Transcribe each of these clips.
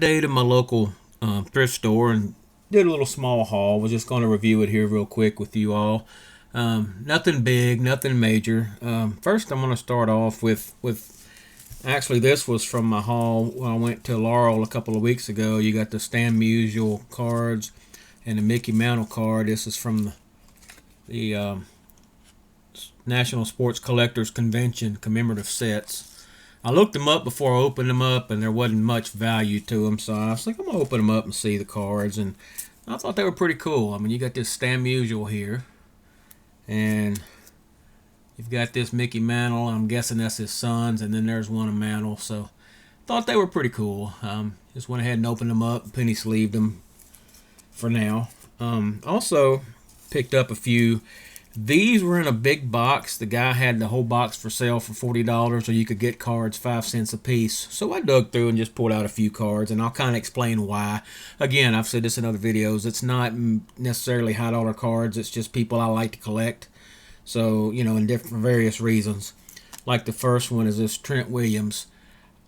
Day to my local thrift store and did a little small haul. Was just going to review it here real quick with you all. Nothing big, nothing major. First, I'm going to start off with actually this was from my haul when I went to Laurel a couple of weeks ago. You got the Stan Musial cards and the Mickey Mantle card. This is from the National Sports Collectors Convention commemorative sets. I looked them up before I opened them up, and there wasn't much value to them, so I was like, I'm gonna open them up and see the cards, and I thought they were pretty cool. I mean, you got this Stan Musial here, and you've got this Mickey Mantle. I'm guessing that's his son's, and then there's one of Mantle. So, thought they were pretty cool. Just went ahead and opened them up, penny sleeved them for now. Also picked up a few. These were in a big box. The guy had the whole box for sale for $40, or you could get cards 5 cents a piece. So I dug through and just pulled out a few cards, and I'll kind of explain why. Again, I've said this in other videos. It's not necessarily high dollar cards. It's just people I like to collect. So, in different various reasons. Like the first one is this Trent Williams.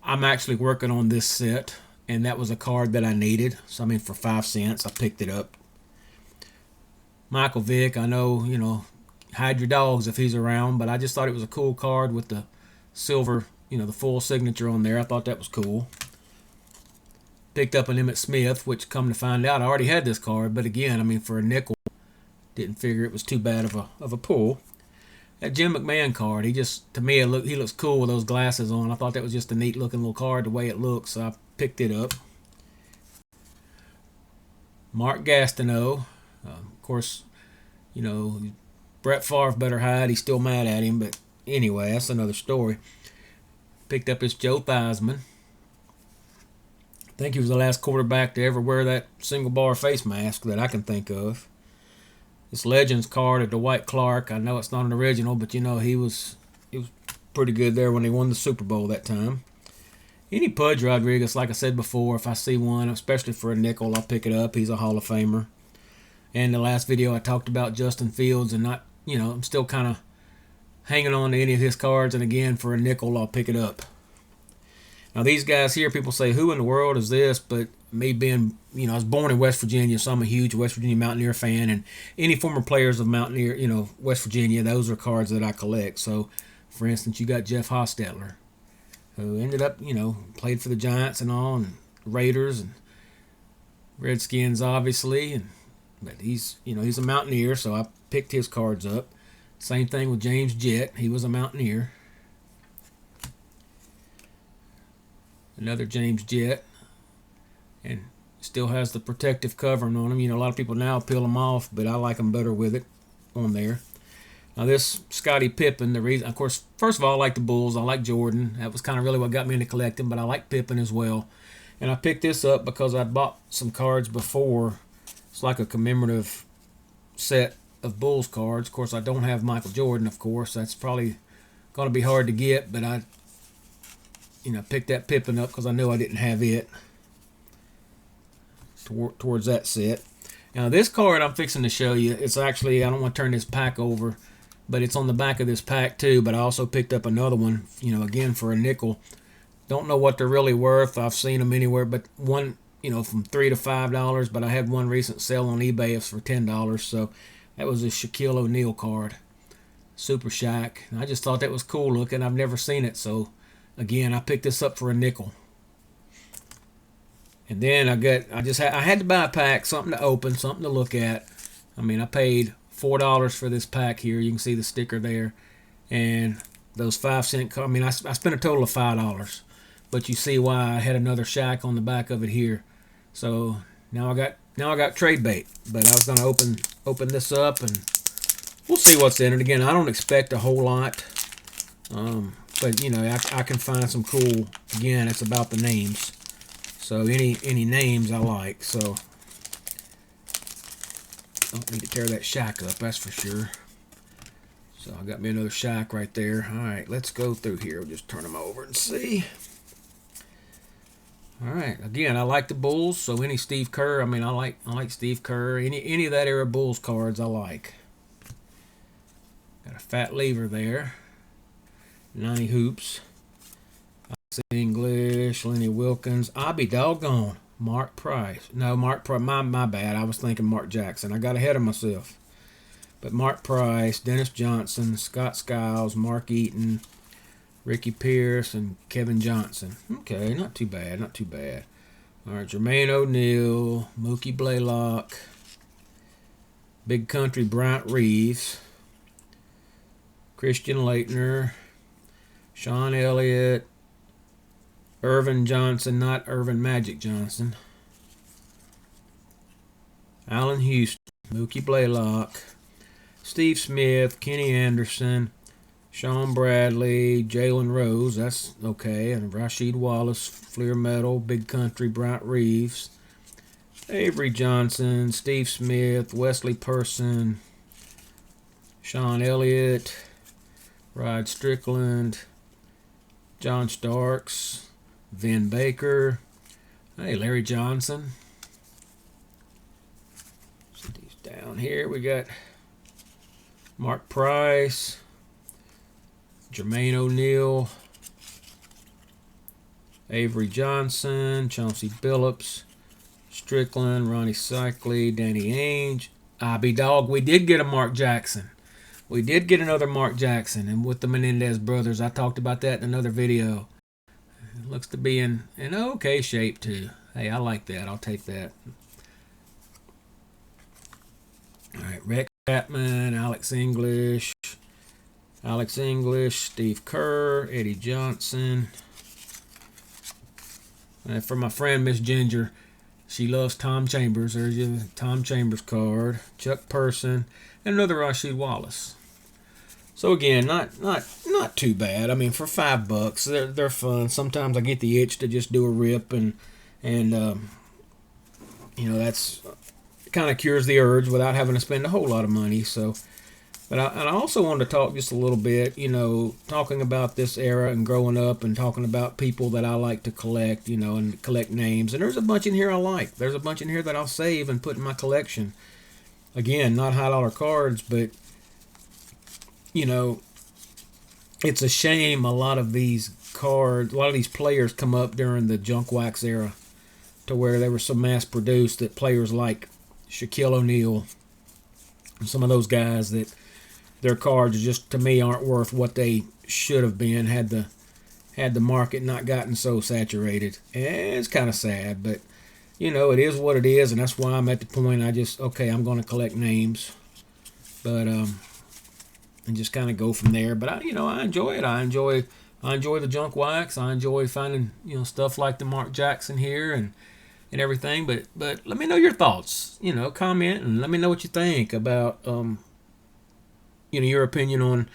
I'm actually working on this set, and that was a card that I needed. So, for 5 cents, I picked it up. Michael Vick, I know, hide your dogs if he's around, but I just thought it was a cool card with the silver, the full signature on there. I thought that was cool. Picked up an Emmitt Smith, which come to find out I already had this card, but again, for a nickel, didn't figure it was too bad of a pull. That Jim McMahon card, to me, he looks cool with those glasses on. I thought that was just a neat looking little card the way it looks, so I picked it up. Mark Gastineau, of course, Brett Favre better hide. He's still mad at him, but anyway, that's another story. Picked up his Joe Theismann. I think he was the last quarterback to ever wear that single bar face mask that I can think of. This Legends card of Dwight Clark. I know it's not an original, but he was pretty good there when he won the Super Bowl that time. Any Pudge Rodriguez, like I said before, if I see one, especially for a nickel, I'll pick it up. He's a Hall of Famer. And the last video I talked about Justin Fields, and I'm still kind of hanging on to any of his cards, and again, for a nickel, I'll pick it up. Now, these guys here, people say, who in the world is this? But me being, I was born in West Virginia, so I'm a huge West Virginia Mountaineer fan, and any former players of Mountaineer, West Virginia, those are cards that I collect. So, for instance, you got Jeff Hostetler, who ended up, played for the Giants and all, and Raiders, and Redskins, obviously, but he's a Mountaineer, so I picked his cards up. Same thing with James Jett. He was a Mountaineer. Another James Jett. And still has the protective covering on him. A lot of people now peel them off, but I like them better with it on there. Now this Scottie Pippen, the reason, of course, first of all, I like the Bulls. I like Jordan. That was kind of really what got me into collecting, but I like Pippen as well. And I picked this up because I bought some cards before. It's like a commemorative set of Bulls cards. Of course, I don't have Michael Jordan, of course. That's probably going to be hard to get, but I picked that Pippen up because I knew I didn't have it towards that set. Now, this card I'm fixing to show you, it's actually, I don't want to turn this pack over, but it's on the back of this pack too, but I also picked up another one, again for a nickel. Don't know what they're really worth. I've seen them anywhere, but one, from $3 to $5, but I had one recent sale on eBay. It's for $10, so that was a Shaquille O'Neal card, Super Shaq. I just thought that was cool looking. I've never seen it, so again, I picked this up for a nickel. And then I had to buy a pack, something to open, something to look at. I paid $4 for this pack here. You can see the sticker there, and those 5 cent. I spent a total of $5, but you see why I had another Shaq on the back of it here. So now I got trade bait, but I was gonna open this up and we'll see what's in it. Again, I don't expect a whole lot, but I can find some cool. Again, it's about the names. So any names I like. So don't need to tear that Shaq up, that's for sure. So I got me another Shaq right there. All right, let's go through here. We'll just turn them over and see. All right. Again, I like the Bulls. So any Steve Kerr, I like Steve Kerr. Any of that era Bulls cards I like. Got a fat lever there. 90 hoops. English. Parrish, Lenny Wilkins. I'll be doggone. Mark Price. No, Mark Price. My bad. I was thinking Mark Jackson. I got ahead of myself. But Mark Price, Dennis Johnson, Scott Skiles, Mark Eaton, Ricky Pierce, and Kevin Johnson. Okay, not too bad. Not too bad. All right, Jermaine O'Neal, Mookie Blaylock, Big Country Bryant Reeves, Christian Leitner, Sean Elliott, Irvin Johnson, not Irvin Magic Johnson, Allen Houston, Mookie Blaylock, Steve Smith, Kenny Anderson, Sean Bradley, Jalen Rose, that's okay, and Rasheed Wallace, Fleer Metal, Big Country, Bryant Reeves, Avery Johnson, Steve Smith, Wesley Person, Sean Elliott, Rod Strickland, John Starks, Vin Baker, hey, Larry Johnson. Set these down here. We got Mark Price, Jermaine O'Neal, Avery Johnson, Chauncey Billups, Strickland, Ronnie Cycli, Danny Ainge. Be dog. We did get a Mark Jackson. We did get another Mark Jackson, and with the Menendez brothers, I talked about that in another video. It looks to be in okay shape too. Hey, I like that. I'll take that. All right, Rex Chapman, Alex English, Steve Kerr, Eddie Johnson. And for my friend Miss Ginger, she loves Tom Chambers. There's your Tom Chambers card. Chuck Person, and another Rasheed Wallace. So again, not too bad. I mean, for $5, they're fun. Sometimes I get the itch to just do a rip, and that's kind of cures the urge without having to spend a whole lot of money. So, but I also wanted to talk just a little bit, talking about this era and growing up, and talking about people that I like to collect, and collect names. And there's a bunch in here I like. There's a bunch in here that I'll save and put in my collection. Again, not high dollar cards, but it's a shame a lot of these players come up during the junk wax era, to where they were so mass produced that players like Shaquille O'Neal and some of those guys, that their cards just, to me, aren't worth what they should have been had the market not gotten so saturated. And it's kind of sad, but it is what it is, and that's why I'm at the point I'm going to collect names, but and just kind of go from there. But I enjoy it. I enjoy the junk wax. I enjoy finding stuff like the Mark Jackson here and everything. But let me know your thoughts. Comment and let me know what you think about your opinion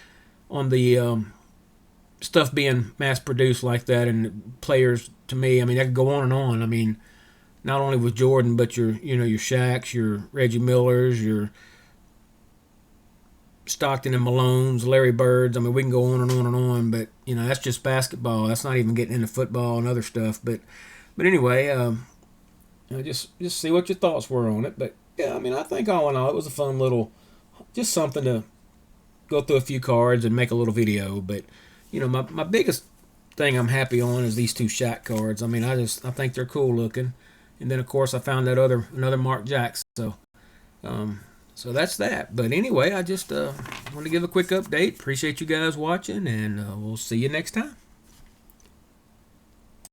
on the stuff being mass produced like that, and players. To me, I mean, that could go on and on. I mean, not only with Jordan, but your Shaqs, your Reggie Millers, your Stockton and Malones, Larry Birds. I mean, we can go on and on and on, but that's just basketball. That's not even getting into football and other stuff. But anyway, just see what your thoughts were on it. But yeah, I mean, I think all in all, it was a fun little, just something to go through a few cards and make a little video. But my biggest thing I'm happy on is these two Shaq cards. I mean, I think they're cool looking. And then of course I found that another Mark Jackson. So that's that. But anyway, I just want to give a quick update. Appreciate you guys watching, and we'll see you next time.